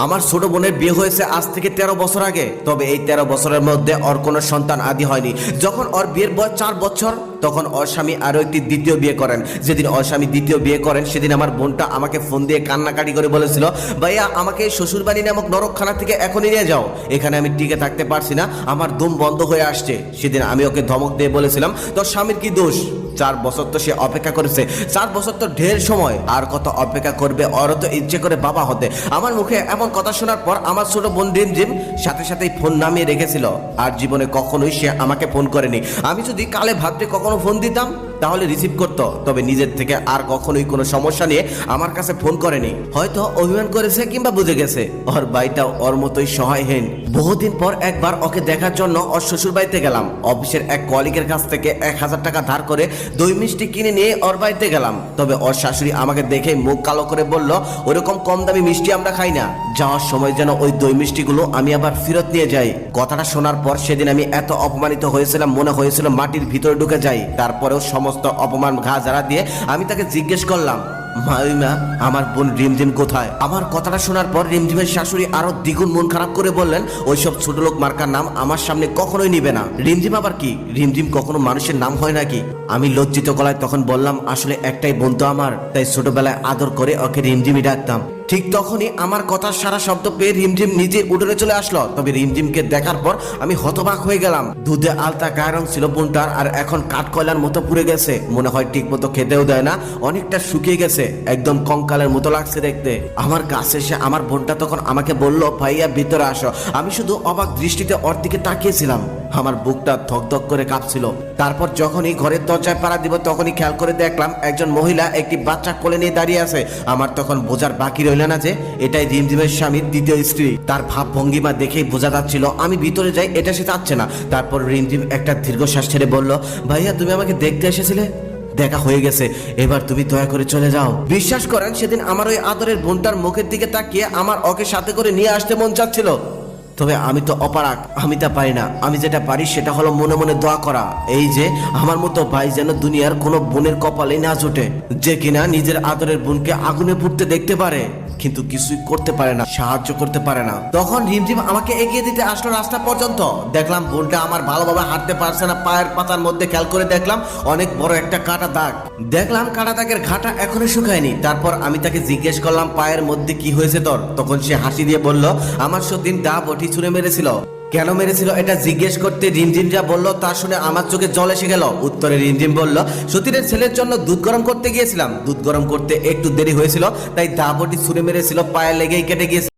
আমার ছোট বোনের বিয়ে হয়েছে আজ থেকে 13 বছর আগে। তবে এই 13 বছরের মধ্যে ওর কোনো সন্তান আদি হয়নি। যখন ওর বিয়ের বয়স 4 বছর তখন ওর স্বামী আরো একটি দ্বিতীয় বিয়ে করেন। যেদিন ওর স্বামী দ্বিতীয় বিয়ে করেন সেদিন আমার বোনটা আমাকে ফোন দিয়ে কান্নাকাটি করে বলেছিল, ভাইয়া আমাকে শ্বশুরবাড়ি নামক নরকখানা থেকে এখনই নিয়ে যাও, এখানে আমি টিকে থাকতে পারছি না, আমার দম বন্ধ হয়ে আসছে। সেদিন আমি ওকে ধমক দিয়ে বলেছিলাম, তোর স্বামীর কি দোষ? 4 বছর তো সে অপেক্ষা করেছে, 4 বছর তো ঢের সময়, আর কত অপেক্ষা করবে? ওরও তো ইচ্ছে করে বাবা হতে। আমার মুখে এমন কথা শোনার পর আমার ছোট বোন রিমঝিম সাথে সাথেই ফোন নামিয়ে রেখেছিল। আর জীবনে কখনোই সে আমাকে ফোন করেনি। আমি যদি কালে ভাবতে কখনো ফোন দিতাম তাহলে রিসিভ করতো, তবে নিজের থেকে আর কখনোই কোনো সমস্যা নিয়ে আমার কাছে ফোন করেনি। হয়তো অভিমান করেছে কিংবা বুঝে গেছে ওর বাড়িটাও ওর মতোই সহায়হীন। বহুদিন পর একবার ওকে দেখার জন্য ওর শ্বশুর বাড়িতে গেলাম। অফিসের এক কলিগের কাছ থেকে 1000 টাকা ধার করে দই মিষ্টি কিনে নিয়ে ওর বাড়িতে গেলাম। তবে ওর শাশুড়ি আমাকে দেখে মুখ কালো করে বলল, ওরকম কম দামি মিষ্টি আমরা খাই না। যাওয়ার সময় যেন ওই দই মিষ্টিগুলো আমি আবার ফেরত নিয়ে যাই। কথাটা শোনার পর সেদিন আমি এত অপমানিত হয়েছিলাম, মনে হয়েছিল মাটির ভিতরে ঢুকে যাই। তারপরেও সমস্ত অপমান ঘা ঝাড়া দিয়ে আমি তাকে জিজ্ঞেস করলাম, মা আমার বোন রিমঝিম কোথায়? আমার কথাটা শোনার পর রিমঝিমের শাশুড়ি আরো দ্বিগুণ মন খারাপ করে বললেন, ওইসব ছোট লোক মার্কার নাম আমার সামনে কখনোই নিবে না। রিমঝিম আবার কি? রিমঝিম কখনো মানুষের নাম হয় নাকি? আমি লজ্জিত গলায় তখন বললাম, আসলে একটাই বোন তো আমার, তাই ছোটবেলায় আদর করে ওকে রিমঝিমই ডাকতাম। ঠিক তখনই আমার কথার সারা শব্দ পেয়ে রিমঝিম নিজে উঠোনে চলে আসলো। তবে রিমঝিমকে দেখার পর আমি হতবাক হয়ে গেলাম। দুধে আলতা গায়ের রং ছিল বোনটার, আর এখন কাঠ কয়লার মতো পুড়ে গেছে। মনে হয় ঠিক মতো খেতেও দেয় না, অনেকটা শুকিয়ে গেছে, একদম কঙ্কালের মতো লাগছে দেখতে। আমার কাছে এসে আমার বোনটা তখন আমাকে বলল, ভাইয়া ভিতরে আসো। আমি শুধু অবাক দৃষ্টিতে ওর দিকে তাকিয়েছিলাম। আমার বুকটা ধকধক করে কাঁপছিল। তারপর যখনই ঘরের দরজায় পাড়া দিব তখনই খেয়াল করে দেখলাম একজন মহিলা একটি বাচ্চা কোলে নিয়ে দাঁড়িয়ে আছে। আমার তখন বোঝার বাকি রইল না যে এটাই রিমঝিমের স্বামীর দ্বিতীয় স্ত্রী। তার ভাব ভঙ্গিমা দেখেই বোঝা যাচ্ছিল আমি ভিতরে যাই এটা সে চাচ্ছে না। তারপর রিমঝিম একটা দীর্ঘশ্বাস ছেড়ে বলল, ভাইয়া তুমি আমাকে দেখতে এসেছিলে, দেখা হয়ে গেছে, এবার তুমি দয়া করে চলে যাও। বিশ্বাস করেন সেদিন আমার ওই আদরের বোনটার মুখের দিকে তাকিয়ে আমার ওকে সাথে করে নিয়ে আসতে মন চাচ্ছিল। তবে আমি তো অপারগ, আমি তা পারি না। আমি যেটা পারি সেটা হলো মনে মনে দোয়া করা, এই যে আমার মতো ভাই যেন দুনিয়ার কোনো বোনের কপালে না জোটে, যে কিনা নিজের আদরের বোনকে আগুনে পুড়তে দেখতে পারে কিন্তু কিছুই করতে পারে না, সাহায্য করতে পারে না। তখন রিমঝিম আমাকে এগিয়ে দিতে আসলো রাস্তা পর্যন্ত। দেখলাম বোনটা আমার ভালোভাবে হাঁটতে পারছে না। পায়ের পাতার মধ্যে খেয়াল করে দেখলাম অনেক বড় একটা কাটা দাগ। দেখলাম কাটা দাগের ঘাটা এখনো শুকায়নি। তারপর আমি তাকে জিজ্ঞেস করলাম, পায়ের মধ্যে কি হয়েছে তোর? তখন সে হাসি দিয়ে বলল, আমার সতীন দা বটি ছুঁড়ে মেরেছিল। কেন মেরেছিল এটা জিজ্ঞেস করতে রিমঝিম যা বলল তা শুনে আমার চোখে জল এসে গেল। উত্তরে রিমঝিম বলল, সতীনের ছেলের জন্য দুধ গরম করতে গিয়েছিলাম, দুধ গরম করতে একটু দেরি হয়েছিল, তাই দা বটি ছুঁড়ে মেরেছিল, পায়ে লেগেই কেটে গিয়েছিল।